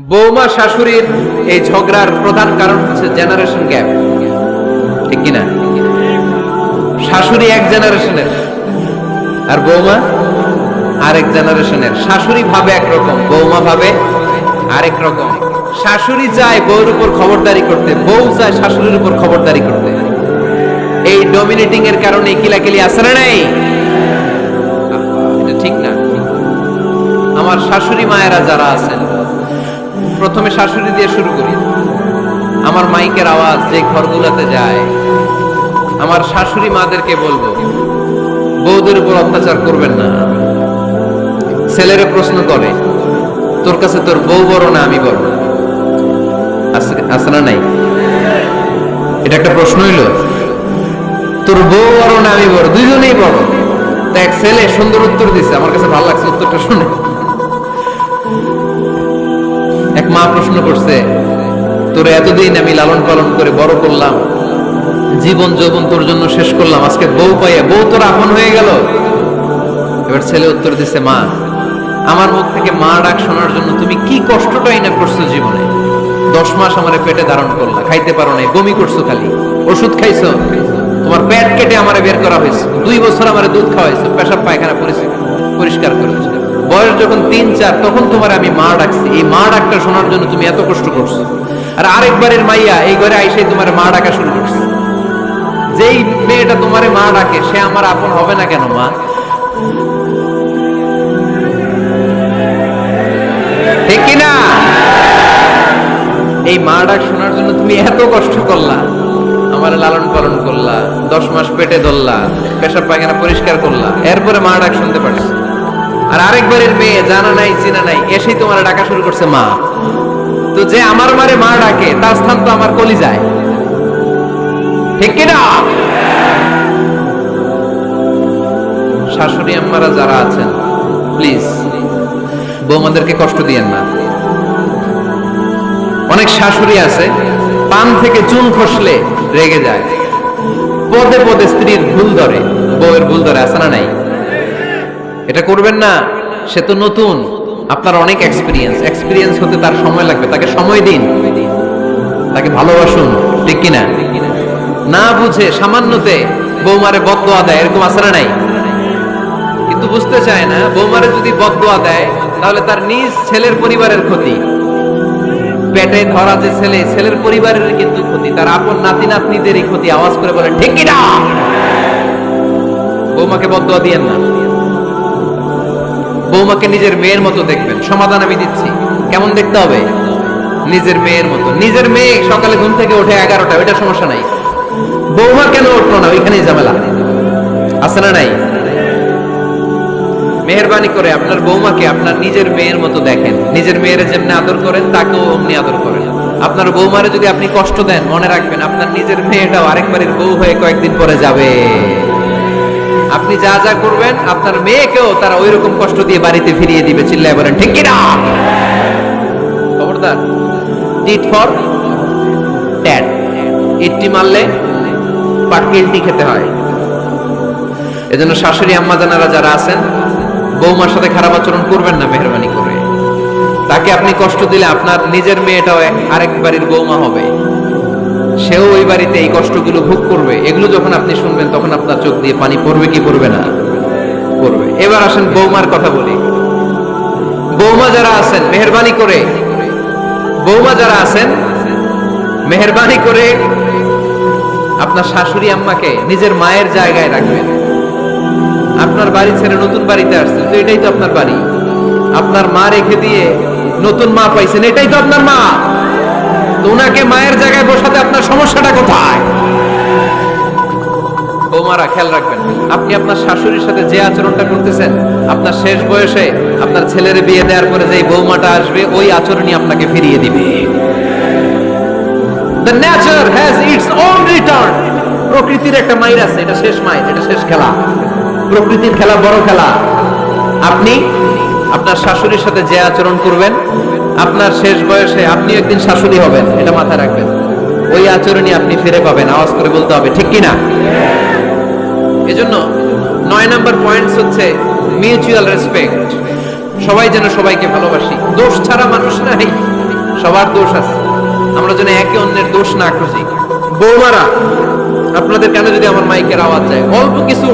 বৌমা শাশুড়ির এই ঝগড়ার প্রধান কারণ হচ্ছে জেনারেশন গ্যাপ, ঠিক কিনা? শাশুড়ি এক জেনারেশনের আর বৌমা আরেক জেনারেশনের। শাশুড়ি ভাবে একরকম, বৌমা ভাবে আরেক রকম। শাশুড়ি চায় বউর উপর খবরদারি করতে, বউ চায় শাশুড়ির উপর খবরদারি করতে। এই ডমিনেটিং এর কারণে কিলাকিলি আছে না নাই? এটা ঠিক না। আমার শাশুড়ি মায়েরা যারা আছেন, প্রথমে শাশুড়ি দিয়ে শুরু করি। আমার মাইকের আওয়াজ যে ঘরগুলোতে যায়, আমার শাশুড়ি মাদেরকে বলবো, বউদের উপর অত্যাচার করবেন না। ছেলেরা প্রশ্ন করে, তোর কাছে তোর বউ বড় না আমি বড়? আছে না নাই? এটা একটা প্রশ্ন হইল। তোর বউ বড় না আমি বড়? দুইজনেই বড়। দেখ, ছেলে সুন্দর উত্তর দিছে, আমার কাছে ভালো লাগছে উত্তরটা শুনে। এক মা প্রশ্ন করছে, তোর এতদিন আমি লালন পালন করে বড় করলাম, জীবন যৌবন তোর জন্য শেষ করলাম, আজকে বউ পাইয়া বউ তোর আপন হয়ে গেল। এবার ছেলে উত্তর দিছে, মা, আমার মুখ থেকে মা ডাক শোনার জন্য তুমি কি কষ্টটাই না করছো জীবনে। 10 মাস আমারে পেটে ধারণ করলা, খাইতে পারো নাই, বমি করছো, খালি ওষুধ খাইছো, তোমার পেট কেটে আমারে বের করা হয়েছে, 2 বছর আমারে দুধ খাওয়াইছো, পেশাব পায়খানা পরিষ্কার করেছো। বয়স যখন 3-4 তখন তোমার আমি মা ডাকছি। এই মা ডাকটা শোনার জন্য তুমি এত কষ্ট করছো। আর আরেকবারের মাইয়া এই ঘরে আইসে তোমার মা ডাকা শুরু করছে। যেই মেয়েটা তোমারে মা ডাকে সে আমার আপন হবে না কেন মা? ঠিক কিনা? এই মা ডাক শোনার জন্য তুমি এত কষ্ট করলা, আমার লালন পালন করলা, 10 মাস পেটে ধরলা, পেশাব পায়খানা পরিষ্কার করলা, এরপরে মা ডাক শুনতে পারছো। আর আরেকবারের মেয়ে জানা নাই চিনা নাই এসেই তোমার ডাকা শুরু করছে মা। তো যে আমার মারে মা ডাকে তার স্থান তো আমার কলিজায়, ঠিক কিনা? শাশুড়ি আম্মারা যারা আছেন, প্লিজ বৌমাদেরকে কষ্ট দিয়েন না। অনেক শাশুড়ি আছে পান থেকে চুন খসলে রেগে যায়, পদে পদে স্ত্রীর ভুল ধরে, বউয়ের ভুল ধরে, আছে না নাই? এটা করবেন না। সে তো নতুন, আপনার অনেক এক্সপিরিয়েন্স হতে তার সময় লাগবে। তাকে সময় দিন, তাকে ভালোবাসুন, ঠিক কিনা? না বুঝে সামান্যতে বৌমারে বদদোয়া দেয়, এরকম আছে না নাই? কিন্তু বুঝতে চায় না, বৌমারে যদি বদদোয়া দেয় তাহলে তার নিজ ছেলের পরিবারের ক্ষতি। পেটে ধরা যে ছেলে, ছেলের পরিবারের কিন্তু ক্ষতি, তার আপন নাতি নাতনিদেরই ক্ষতি। আওয়াজ করে বলেন ঠিক কিনা? বৌমাকে বদদোয়া দিয়েন না। বৌমাকে নিজের মেয়ের মতো দেখবেন। সমাধান আমি দিচ্ছি। কেমন দেখতে হবে? নিজের মেয়ের মতো। নিজের মেয়ে সকালে ঘুম থেকে ওঠে 11টা, ওইটা সমস্যা নাই। বৌমা কেন উঠলো না, ওইখানেই ঝামেলা, আছে না নাই? মেহেরবানি করে আপনার বৌমাকে আপনার নিজের মেয়ের মতো দেখেন। নিজের মেয়ের যেমনি আদর করেন তাকেও অমনি আদর করেন। আপনার বৌমারে যদি আপনি কষ্ট দেন, মনে রাখবেন আপনার নিজের মেয়েটাও আরেকবারের বউ হয়ে কয়েকদিন পরে যাবে। আপনি যা যা করবেন আপনার মেয়েকেও তারা ওই রকম কষ্ট দিয়ে বাড়িতে ফিরিয়ে দিবে। চিল্লায় বলেন ঠিক কিনা? খবরদার, টিট ফর ট্যাট। ইটটি মারলে পাটকেলটি খেতে হয়। এজন্য শাশুড়ি আম্মা জানারা যারা আছেন, বৌমার সাথে খারাপ আচরণ করবেন না মেহেরবানি করে। তাকে আপনি কষ্ট দিলে আপনার নিজের মেয়েটাও আরেক বাড়ির বৌমা হবে, সেও ওই বাড়িতে এই কষ্টগুলো ভোগ করবে। এগুলো যখন আপনি শুনবেন তখন আপনার চোখ দিয়ে পানি পড়বে কি পড়বে না? পড়বে। এবার আসেন বৌমার কথা বলি। বৌমা যারা আছেন মেহেরবানি করে, বৌমা যারা আছেন মেহেরবানি করে আপনার শাশুড়ি আম্মাকে নিজের মায়ের জায়গায় রাখবেন। আপনার বাড়ি ছেড়ে নতুন বাড়িতে আসছেন, তো এটাই তো আপনার বাড়ি। আপনার মা রেখে দিয়ে নতুন মা পাইছেন, এটাই তো আপনার মা। তো ওনাকে মায়ের জায়গায় বসাতে আপনার সমস্যাটা কোথায়? বৌমারা খেয়াল রাখবেন, আপনি আপনার শাশুড়ির সাথে যে আচরণটা করতেছেন, আপনার শেষ বয়সে আপনার ছেলের বিয়ে দেওয়ার পরে যে বৌমাটা আসবে, ওই আচরণই আপনাকে ফিরিয়ে দিবে। The nature has its own return. প্রকৃতির একটা মাইর আছে, এটা শেষ মাইর, এটা শেষ খেলা। প্রকৃতির খেলা বড় খেলা। আপনি আপনার শাশুড়ির সাথে যে আচরণ করবেন, আপনার শেষ বয়সে আপনি একদিন শাশুড়ি হবেন, এটা মাথায় রাখবেন। ওই আচরণই আপনি ফিরে পাবেন। আওয়াজ করে বলতে হবে ঠিক কিনা? এজন্য 9 নম্বর পয়েন্টস হচ্ছে মিউচুয়াল রেসপেক্ট। সবাই যেন সবাইকে ভালোবাসি। দোষ ছাড়া মানুষ নাই। সবার দোষ আছে, আমরা যেন একে অন্যের দোষ না খুঁজি। বৌমারা, আপনাদের কেন যদি আমার মাইকের আওয়াজ যায়, অল্প কিছু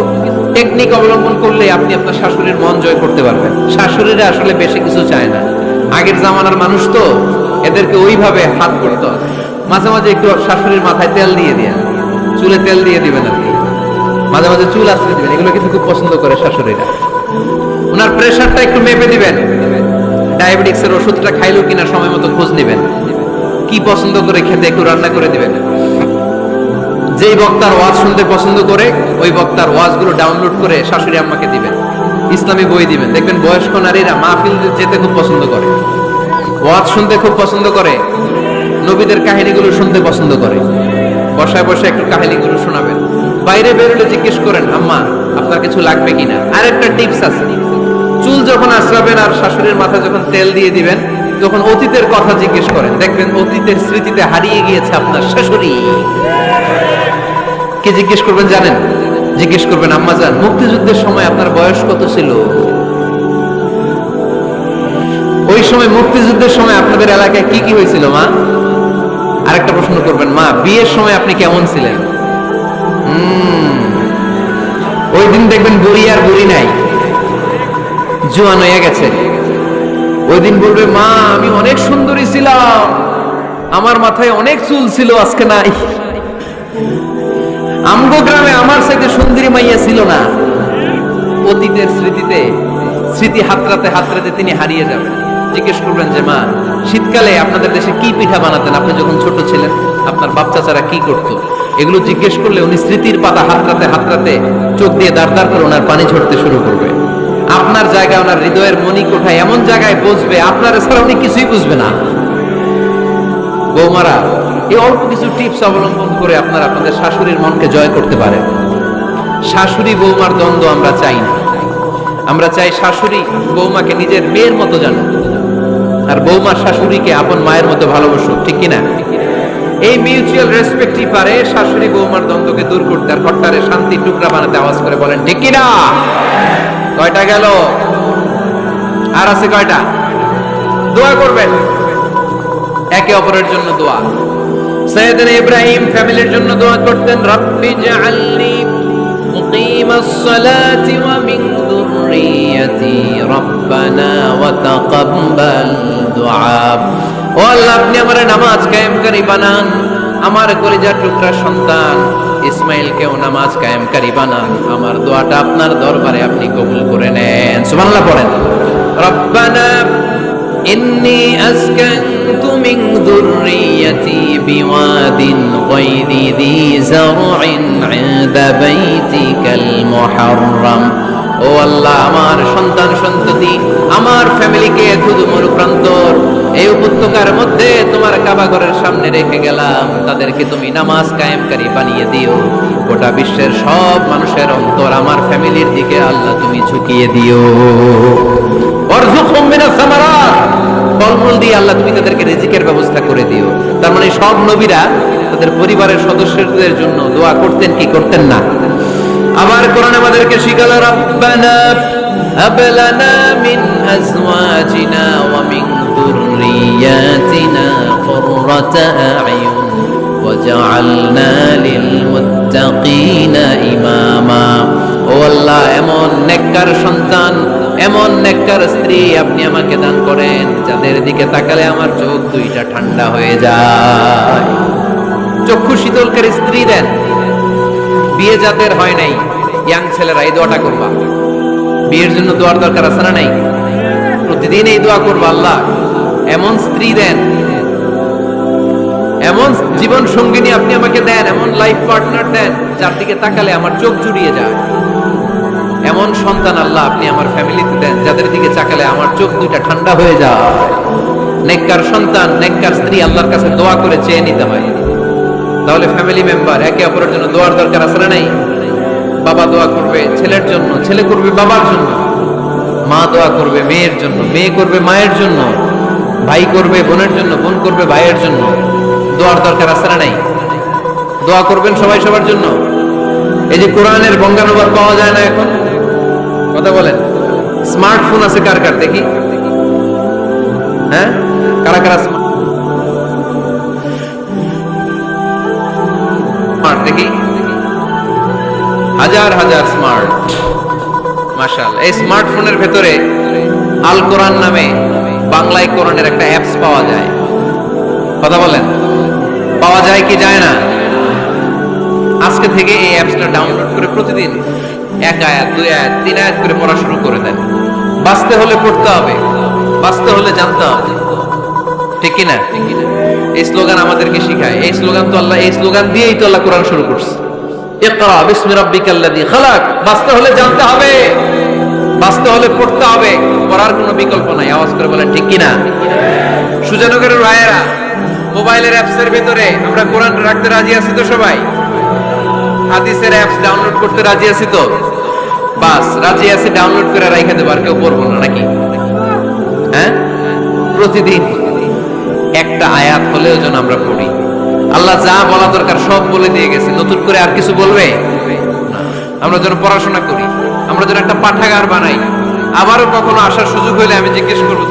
টেকনিক অবলম্বন করলে আপনি আপনার শাশুড়ির মন জয় করতে পারবেন। শাশুড়িরা আসলে বেশি কিছু চায় না, আগের জামানার মানুষ তো, এদেরকে ওইভাবে হাত করতে হবে। মাঝে মাঝে একটু শাশুড়ির মাথায় তেল দিয়ে দিয়ে, চুলে তেল দিয়ে দিবেন আর কি, মাঝে মাঝে চুল আশ্রয় দিবেন, এগুলো কিন্তু খুব পছন্দ করে শাশুড়িরা। ওনার প্রেশারটা একটু মেপে দিবেন, ডায়াবেটিক্সের ওষুধটা খাইলো কিনা সময় মতো খোঁজ নিবেন, কি পছন্দ করে খেতে একটু রান্না করে দিবেন। যেই বক্তার ওয়াজ শুনতে পছন্দ করে ওই বক্তার ওয়াজগুলো ডাউনলোড করে শাশুড়ি আম্মাকে দিবেন, ইসলামী বই দিবেন। দেখবেন বয়স্ক নারীরা মাহফিল যেতে খুব পছন্দ করে, ওয়াজ শুনতে খুব পছন্দ করে, নবীদের কাহিনীগুলো শুনতে পছন্দ করে। বসায় বসায় একটু কাহিনীগুলো শোনাবেন। বাইরে বেরোলে জিজ্ঞেস করেন, আম্মা আপনার কিছু লাগবে কিনা। আরেকটা টিপস আছে, চুল যখন আশ্রাবেন আর শাশুড়ির মাথায় যখন তেল দিয়ে দিবেন, তখন অতীতের কথা জিজ্ঞেস করেন, দেখবেন অতীতের স্মৃতিতে হারিয়ে গিয়েছে আপনার শাশুড়ি। কি জিজ্ঞেস করবেন জানেন? জিজ্ঞেস করবেন, আম্মা জান, মুক্তিযুদ্ধের সময় আপনার বয়স কত ছিল? ওই সময় মুক্তিযুদ্ধের সময় আপনাদের এলাকায় কি কি হয়েছিল মা? আরেকটা প্রশ্ন করবেন, মা বিয়ের সময় আপনি কেমন ছিলেন? ওই দিন দেখবেন বুড়ি আর বুড়ি নাই, জোয়ান হয়ে গেছে। ওই দিন বলবে, মা আমি অনেক সুন্দরী ছিলাম, আমার মাথায় অনেক চুল ছিল, আজকে নাই। আমগো গ্রামে আমার সাথে সুন্দরী মাইয়া ছিল না। অতীতের স্মৃতিতে, স্মৃতি হাতরাতে হাতরাতে তিনি হারিয়ে যাবেন। জিজ্ঞেস করবেন যে, মা শীতকালে আপনাদের দেশে কি পিঠা বানাতেন আপনি যখন ছোট ছিলেন, আপনার বাপ চাচারা কি করতো? এগুলো জিজ্ঞেস করলে উনি স্মৃতির পাতা হাতরাতে হাতরাতে চোখ দিয়ে দাঁড় দাঁড় করে ওনার পানি ঝরতে শুরু করবে। আপনার জায়গায়, ওনার হৃদয়ের মনি কোঠায় এমন জায়গায় বসবে, আপনার এছাড়া উনি কিছুই বুঝবে না। বৌমারা, এই অল্প কিছু টিপস অবলম্বন করে আপনারা আপনাদের শাশুড়ির মনকে জয় করতে পারেন। শাশুড়ি বৌমার দ্বন্দ্ব আমরা চাই না, আমরা চাই শাশুড়ি বৌমাকে নিজের মেয়ের মতো জানো, আর বৌমা শাশুড়িকে আপন মায়ের মতো ভালোবাসো, ঠিক কিনা? এই মিউচুয়াল রেসপেক্টই পারে শাশুড়ি বৌমার দ্বন্দ্বকে দূর করতে, আর ঘরটারে শান্তির টুকরা বানাতে। আওয়াজ করে বলেন ঠিক কিনা? কয়টা গেল? আর আছে কয়টা? দোয়া করবেন একে অপরের জন্য। দোয়া, সাইয়েদনা ইব্রাহিম ফ্যামিলির জন্য দোয়া করতেন, রব্বি জাআলনি মুকিমাস সালাতি ওয়া মিন যুররিয়াতি রব্বানা ওয়া তাকাব্বাল দুআ। ও আল্লাহ, আপনি আমারে নামাজ কায়েমকারী বানান, আমার কলিজার টুকরা সন্তান ইসমাইলকেও নামাজ কায়েমকারী বানান। আমার দোয়াটা আপনার দরবারে আপনি কবুল করে নেন। সুবহানাল্লাহ পড়েন। রব্বানা ইন্নী আসকানতু মিন যুররিয়াতি বিওয়াদিন গায়রি যী যার'ইন ইনদা বাইতিকাল মুহাররাম। ও আল্লাহ, আমার সন্তান সন্ততি, আমার ফ্যামিলিকে ধুধু মরুপ্রান্তর এই উপত্যকার মধ্যে তোমার কাবা ঘরের সামনে রেখে গেলাম, তাদেরকে তুমি নামাজ কায়েমকারী বানিয়ে দিও। গোটা বিশ্বের সব মানুষের অন্তর আমার ফ্যামিলির দিকে আল্লাহ তুমি ঝুঁকিয়ে দিও। ওয়ারযুকহুম মিনাস সামারাত, ফলমূল দিয়ে আল্লাহ তুমি তাদেরকে রিজিকের ব্যবস্থা করে দিও। তার মানে সব নবীরা তাদের পরিবারের সদস্যদের জন্য দোয়া করতেন কি করতেন না? আবার কোরআন আমাদেরকে শিখালো, রব্বানা হাব লানা মিন আজওয়াজিনা ওয়া মিন যুররিয়াতিনা কুররাতা আ'য়ুন ওয়াজআলনা লিল মুত্তাকিনা ইমামা। ও আল্লাহ, এমন নেককার সন্তান, এমন নেককার স্ত্রী আপনি আমাকে দান করেন যাদের দিকে তাকালে আমার চোখ দুইটা ঠান্ডা হয়ে যায়। চক্ষু শীতলকারী স্ত্রী দেন। বিয়ে যাদের হয় নাই, ইয়াং ছেলেরা এই দোয়াটা করবা। বিয়ের জন্য দোয়ার দরকার আছে না নাই? প্রতিদিন এই দোয়া করবা, আল্লাহ এমন স্ত্রী দেন, এমন জীবন সঙ্গিনী আপনি আমাকে দেন, এমন লাইফ পার্টনার দেন যার দিকে তাকালে আমার চোখ জুড়িয়ে যায়। এমন সন্তান আল্লাহ আপনি আমার ফ্যামিলিতে দেন যাদের দিকে তাকালে আমার চোখ দুইটা ঠান্ডা হয়ে যায়। নেককার সন্তান, নেককার স্ত্রী আল্লাহর কাছে দোয়া করে চেয়ে নিতে হয়। তাহলে ফ্যামিলি মেম্বার একে অপরের জন্য দোয়ার দরকার আছে না নাই? বাবা দোয়া করবে ছেলের জন্য, ছেলে করবে বাবার জন্য, মা দোয়া করবে মেয়ের জন্য, মেয়ে করবে মায়ের জন্য, ভাই করবে বোনের জন্য, বোন করবে ভাইয়ের জন্য। দোয়ার দরকার আছে না নাই? দোয়া করবেন সবাই সবার জন্য। এই যে কোরআনের বঙ্গানুবাদ পাওয়া যায় না এখন, কথা বলেন। স্মার্টফোন আছে কার কার দেখি? হ্যাঁ, কারা কারা হাজার স্মার্ট। মাশাআল্লাহ, এই স্মার্টফোনের ভেতরে আল কোরআন নামে বাংলায় কোরআনের একটা অ্যাপস পাওয়া যায়। কথা বলেন, পাওয়া যায় কি যায় না? আজকে থেকে এই অ্যাপসটা ডাউনলোড করে প্রতিদিন 1 আয়াত 2 আয়াত 3 আয়াত করে পড়া শুরু করে দেন। বাঁচতে হলে পড়তে হবে, বাঁচতে হলে জানতে হবে, ঠিক কি না? এই স্লোগান আমাদেরকে শেখায়। এই স্লোগান তো আল্লাহ, এই স্লোগান দিয়েই তো আল্লাহ কোরআন শুরু করছে। ইকরা বিসমি রাব্বিকাল্লাযী খালাক। বাঁচতে হলে জানতে হবে, বাঁচতে হলে পড়তে হবে, পড়ার কোনো বিকল্প নাই। আওয়াজ করে বলেন ঠিক কি না? সুজানগরের ভাইয়েরা, মোবাইলের অ্যাপসের ভিতরে আমরা কোরআন রাখতে রাজি আছি তো সবাই? হাদিসের অ্যাপস ডাউনলোড করতে রাজি আছি তো? বাস রাজি আছি, ডাউনলোড করে রাইখা দেব, আর কেউ পড়বো না নাকি? হ্যাঁ, প্রতিদিন একটা আয়াত হলেও যেন আমরা পড়ি। আল্লাহ যা বলা দরকার সব বলে দিয়ে গেছে, নতুন করে আর কিছু বলবে? আমরা যেন পড়াশোনা করি, আমরা যেন একটা পাঠাগার বানাই। আবারও কখনো আসার সুযোগ হলে আমি জিজ্ঞেস করবো